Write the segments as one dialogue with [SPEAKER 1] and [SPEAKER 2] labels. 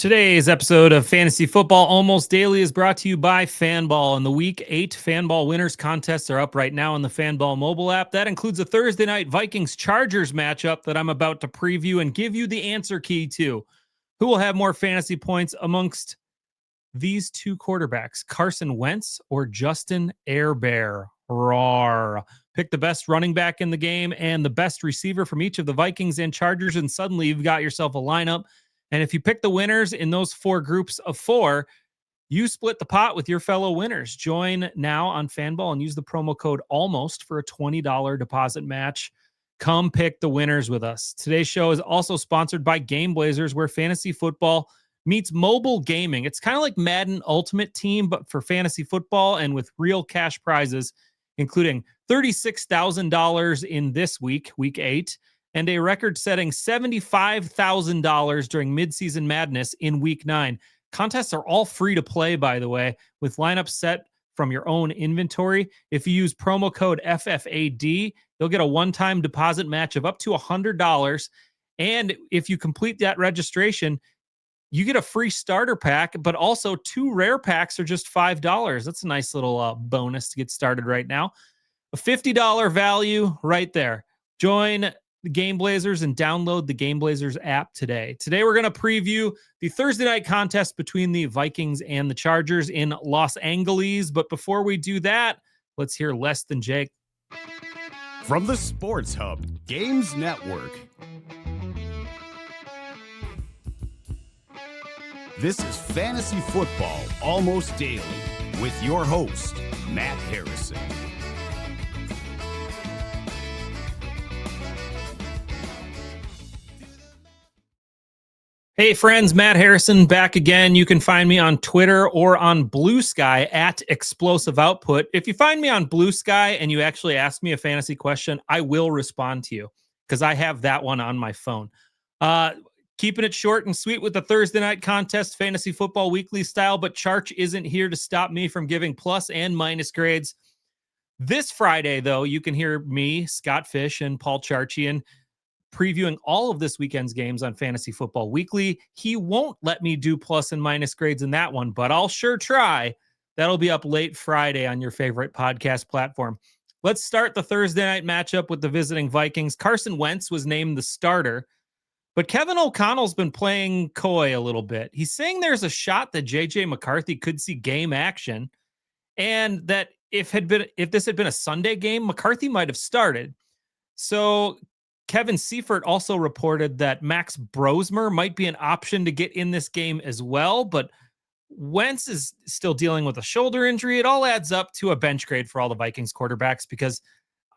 [SPEAKER 1] Today's episode of Fantasy Football Almost Daily is brought to you by Fanball, and the Week 8 Fanball Winners contests are up right now on the Fanball mobile app. That includes a Thursday night Vikings-Chargers matchup that I'm about to preview and give you the answer key to. Who will have more fantasy points amongst these two quarterbacks, Carson Wentz or Justin Herbert? Roar. Pick the best running back in the game and the best receiver from each of the Vikings and Chargers, and suddenly you've got yourself a lineup. And if you pick the winners in those four groups of four, you split the pot with your fellow winners. Join now on Fanball and use the promo code ALMOST for a $20 deposit match. Come pick the winners with us. Today's show is also sponsored by Game Blazers, where fantasy football meets mobile gaming. It's kind of like Madden Ultimate Team, but for fantasy football and with real cash prizes, including $36,000 in this week, week 8, and a record-setting $75,000 during midseason madness in week 9. Contests are all free to play, by the way, with lineups set from your own inventory. If you use promo code FFAD, you'll get a one-time deposit match of up to $100. And if you complete that registration, you get a free starter pack, but also 2 rare packs are just $5. That's a nice little bonus to get started right now. A $50 value right there. Join the Game Blazers and download the Game Blazers app today. Today, we're going to preview the Thursday night contest between the Vikings and the Chargers in Los Angeles. But before we do that, let's hear Less Than Jake.
[SPEAKER 2] From the Sports Hub Games Network, this is Fantasy Football Almost Daily with your host, Matt Harrison.
[SPEAKER 1] Hey friends, Matt Harrison back again. You can find me on Twitter or on Blue Sky at Explosive Output. If you find me on Blue Sky and you actually ask me a fantasy question, I will respond to you because I have that one on my phone. Keeping it short and sweet with the Thursday night contest, Fantasy Football Weekly style, but Charch isn't here to stop me from giving plus and minus grades. This Friday, though, you can hear me, Scott Fish, and Paul Charchian previewing all of this weekend's games on Fantasy Football Weekly. He won't let me do plus and minus grades in that one, but I'll sure try. That'll be up late Friday on your favorite podcast platform. Let's start the Thursday night matchup with the visiting Vikings. Carson Wentz was named the starter, but Kevin O'Connell's been playing coy a little bit. He's saying there's a shot that J.J. McCarthy could see game action, and that if this had been a Sunday game, McCarthy might have started. So Kevin Seifert also reported that Max Brosmer might be an option to get in this game as well, but Wentz is still dealing with a shoulder injury. It all adds up to a bench grade for all the Vikings quarterbacks because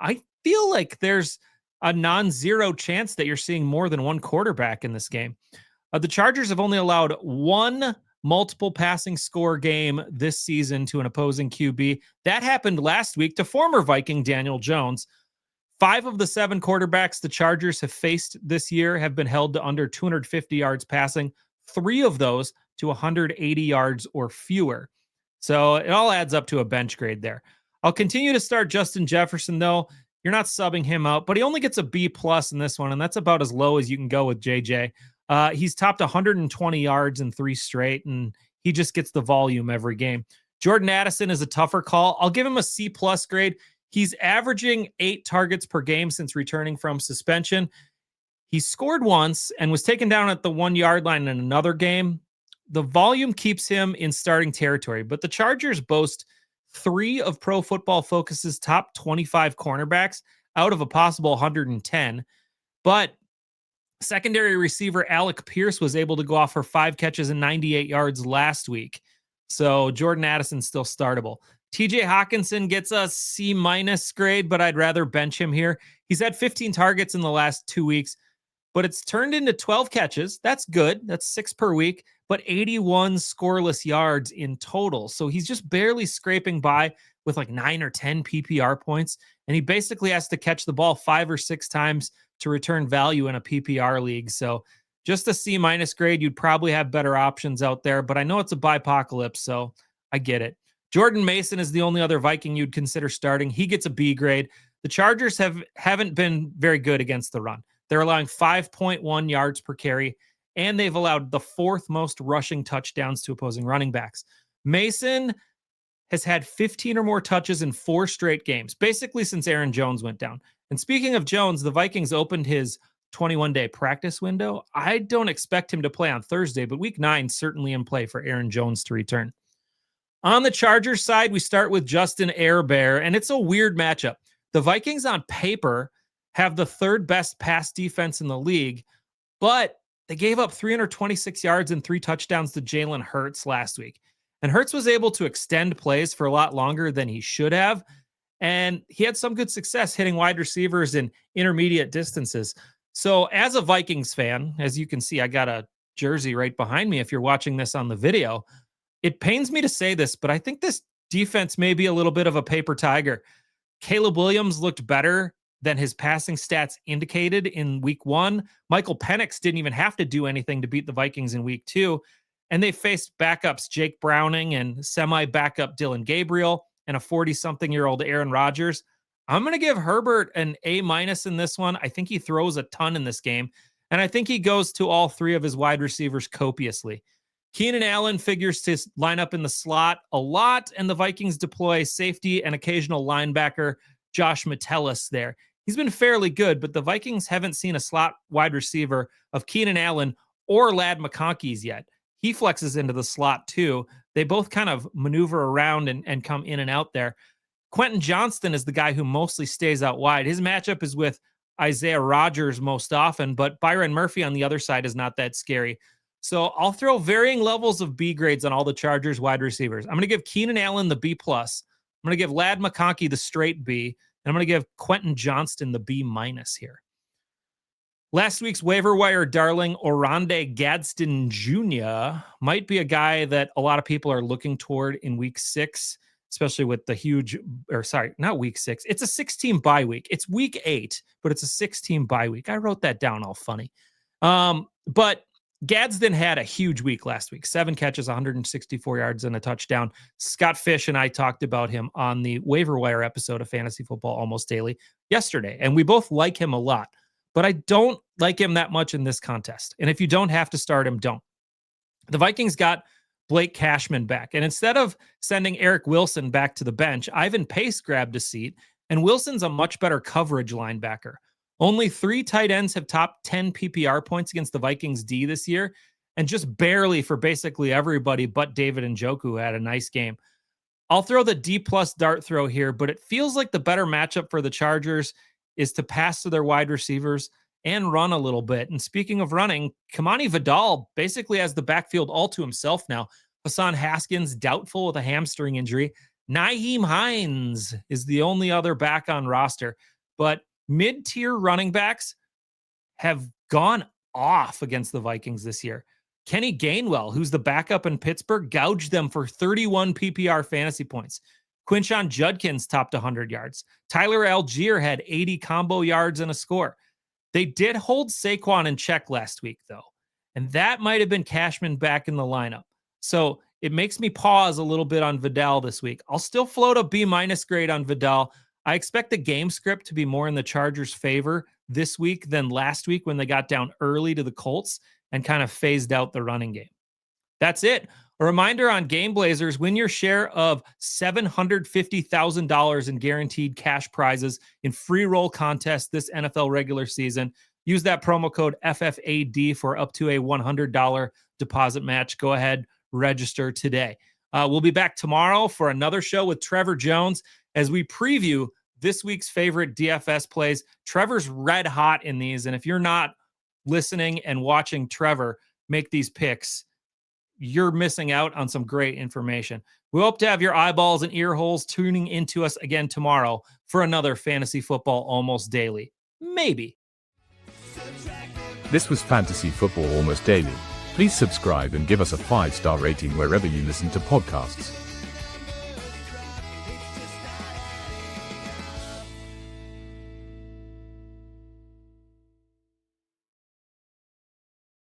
[SPEAKER 1] I feel like there's a non-zero chance that you're seeing more than one quarterback in this game. The Chargers have only allowed one multiple passing score game this season to an opposing QB. That happened last week to former Viking Daniel Jones. 5 of the 7 quarterbacks the Chargers have faced this year have been held to under 250 yards passing, 3 of those to 180 yards or fewer. So it all adds up to a bench grade there. I'll continue to start Justin Jefferson, though. You're not subbing him out, but he only gets a B+ in this one, and that's about as low as you can go with JJ. He's topped 120 yards in 3 straight, and he just gets the volume every game. Jordan Addison is a tougher call. I'll give him a C+ grade. He's averaging 8 targets per game since returning from suspension. He scored once and was taken down at the 1-yard line in another game. The volume keeps him in starting territory, but the Chargers boast 3 of Pro Football Focus's top 25 cornerbacks out of a possible 110. But secondary receiver Alec Pierce was able to go off for 5 catches and 98 yards last week. So Jordan Addison's still startable. TJ Hockenson gets a C- grade, but I'd rather bench him here. He's had 15 targets in the last 2 weeks, but it's turned into 12 catches. That's good. That's 6 per week, but 81 scoreless yards in total. So he's just barely scraping by with like 9 or 10 PPR points. And he basically has to catch the ball 5 or 6 times to return value in a PPR league. So just a C- grade. You'd probably have better options out there, but I know it's a bipocalypse, so I get it. Jordan Mason is the only other Viking you'd consider starting. He gets a B grade. The Chargers haven't been very good against the run. They're allowing 5.1 yards per carry and they've allowed the 4th most rushing touchdowns to opposing running backs. Mason has had 15 or more touches in 4 straight games, basically since Aaron Jones went down. And speaking of Jones, the Vikings opened his 21-day practice window. I don't expect him to play on Thursday, but week 9 certainly in play for Aaron Jones to return. On the Chargers side, we start with Justin Herbert, and it's a weird matchup. The Vikings on paper have the 3rd best pass defense in the league, but they gave up 326 yards and 3 touchdowns to Jalen Hurts last week. And Hurts was able to extend plays for a lot longer than he should have. And he had some good success hitting wide receivers in intermediate distances. So as a Vikings fan, as you can see, I got a jersey right behind me if you're watching this on the video. It pains me to say this, but I think this defense may be a little bit of a paper tiger. Caleb Williams looked better than his passing stats indicated in week 1. Michael Penix didn't even have to do anything to beat the Vikings in week 2. And they faced backups Jake Browning and semi-backup Dylan Gabriel and a 40-something-year-old Aaron Rodgers. I'm going to give Herbert an A- in this one. I think he throws a ton in this game, and I think he goes to all 3 of his wide receivers copiously. Keenan Allen figures to line up in the slot a lot, and the Vikings deploy safety and occasional linebacker Josh Metellus there. He's been fairly good, but the Vikings haven't seen a slot wide receiver of Keenan Allen or Ladd McConkey's yet. He flexes into the slot too. They both kind of maneuver around and come in and out there. Quentin Johnston is the guy who mostly stays out wide. His matchup is with Isaiah Rodgers most often, but Byron Murphy on the other side is not that scary. So I'll throw varying levels of B grades on all the Chargers wide receivers. I'm going to give Keenan Allen the B+. I'm going to give Ladd McConkey the straight B, and I'm going to give Quentin Johnston the B- here. Last week's waiver wire darling, Oronde Gadsden Jr. might be a guy that a lot of people are looking toward in week 6, especially with the huge, or sorry, not week 6. It's a 6-team bye week. It's week 8, but it's a 6-team bye week. I wrote that down all funny. But Gadsden had a huge week last week. 7 catches, 164 yards, and a touchdown. Scott Fish and I talked about him on the waiver wire episode of Fantasy Football Almost Daily yesterday, and we both like him a lot. But I don't like him that much in this contest. And if you don't have to start him, don't. The Vikings got Blake Cashman back. And instead of sending Eric Wilson back to the bench, Ivan Pace grabbed a seat, and Wilson's a much better coverage linebacker. Only 3 tight ends have topped 10 PPR points against the Vikings D this year, and just barely for basically everybody but David Njoku, who had a nice game. I'll throw the D+ dart throw here, but it feels like the better matchup for the Chargers is to pass to their wide receivers and run a little bit. And speaking of running, Kamani Vidal basically has the backfield all to himself now. Hassan Haskins, doubtful with a hamstring injury. Nyheim Hines is the only other back on roster. But mid-tier running backs have gone off against the Vikings this year. Kenny Gainwell, who's the backup in Pittsburgh, gouged them for 31 PPR fantasy points. Quinshon Judkins topped 100 yards. Tyler Algier had 80 combo yards and a score. They did hold Saquon in check last week, though, and that might have been Cashman back in the lineup. So it makes me pause a little bit on Vidal this week. I'll still float a B- grade on Vidal. I expect the game script to be more in the Chargers' favor this week than last week when they got down early to the Colts and kind of phased out the running game. That's it. A reminder on Game Blazers, win your share of $750,000 in guaranteed cash prizes in free roll contests this NFL regular season. Use that promo code FFAD for up to a $100 deposit match. Go ahead, register today. We'll be back tomorrow for another show with Trevor Jones as we preview this week's favorite DFS plays. Trevor's red hot in these, and if you're not listening and watching Trevor make these picks, you're missing out on some great information. We hope to have your eyeballs and ear holes tuning into us again tomorrow for another Fantasy Football Almost Daily. Maybe.
[SPEAKER 3] This was Fantasy Football Almost Daily. Please subscribe and give us a 5-star rating wherever you listen to podcasts.